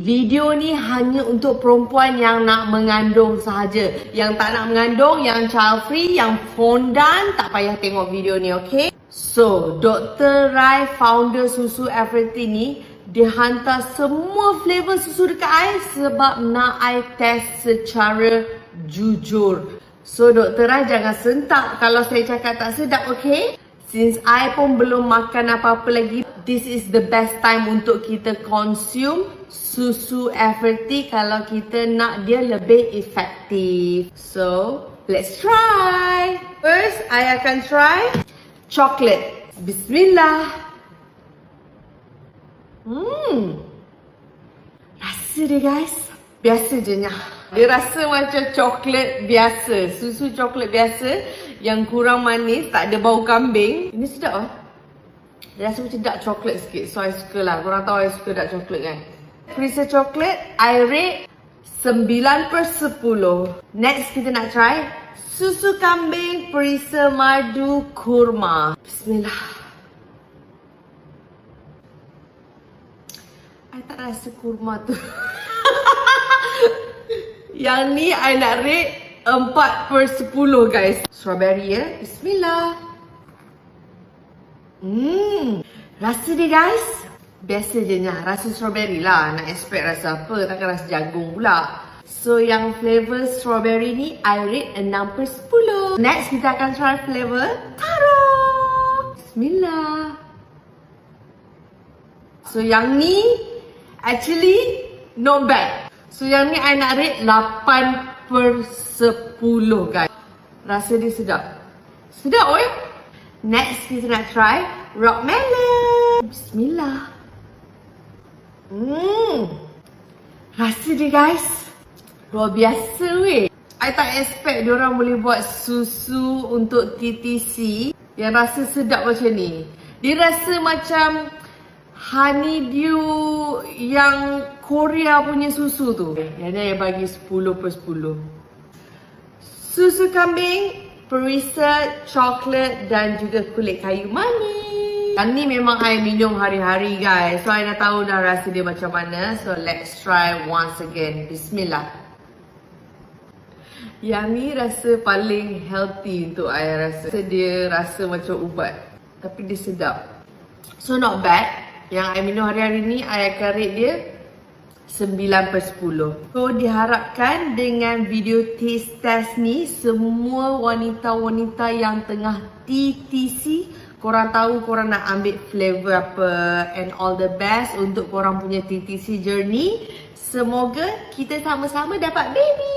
video ni hanya untuk perempuan yang nak mengandung sahaja. Yang tak nak mengandung, yang child free, yang fondan, tak payah tengok video ni, okay? So, Dr. Rai, founder Susu Everything ni, dia hantar semua flavor susu dekat I sebab nak I test secara jujur. So, Dr. Rai jangan sentak kalau saya cakap tak sedap, okay? Since I pun belum makan apa-apa lagi, this is the best time untuk kita consume susu Everty kalau kita nak dia lebih efektif. So, let's try. First, I akan try chocolate. Bismillah. Rasa dia guys, biasa je nya. Dia rasa macam coklat biasa, susu coklat biasa yang kurang manis, tak ada bau kambing. Ini sedap ah. Dia rasa macam dark coklat sikit, so I suka lah. Korang tahu I suka dark coklat kan. Perisa coklat, I rate 9/10. Next kita nak try susu kambing perisa madu kurma. Bismillah. I tak rasa kurma tu. Yang ni I nak rate 4/10 guys. Strawberry ya. Bismillah. Rasa dia guys, biasa je nya. Rasa strawberry lah. Nak expect rasa apa? Takkan rasa jagung pula. So yang flavor strawberry ni I rate 6/10. Next kita akan try flavor taro. Bismillah. So yang ni actually not bad. So yang ni I nak rate 8/10 guys. Rasa dia sedap. Sedap oi. Next kita nak try rock melon. Bismillah. Rasa dia guys luar biasa weh. I tak expect diorang boleh buat susu untuk TTC yang rasa sedap macam ni. Dia rasa macam honeydew yang Korea punya susu tu. Yang ni saya bagi 10/10. Susu kambing, perisa, coklat dan juga kulit kayu manis. Yang ni memang I minum hari-hari guys. So I dah tahu dah rasa dia macam mana. So let's try once again. Bismillah. Yang ni rasa paling healthy untuk I rasa. Dia rasa macam ubat. Tapi dia sedap. So not bad. Yang I minum hari-hari ni, I akan rate dia 9/10. So diharapkan dengan video taste test ni, semua wanita-wanita yang tengah TTC, korang tahu korang nak ambil flavor apa, and all the best untuk korang punya TTC journey. Semoga kita sama-sama dapat baby.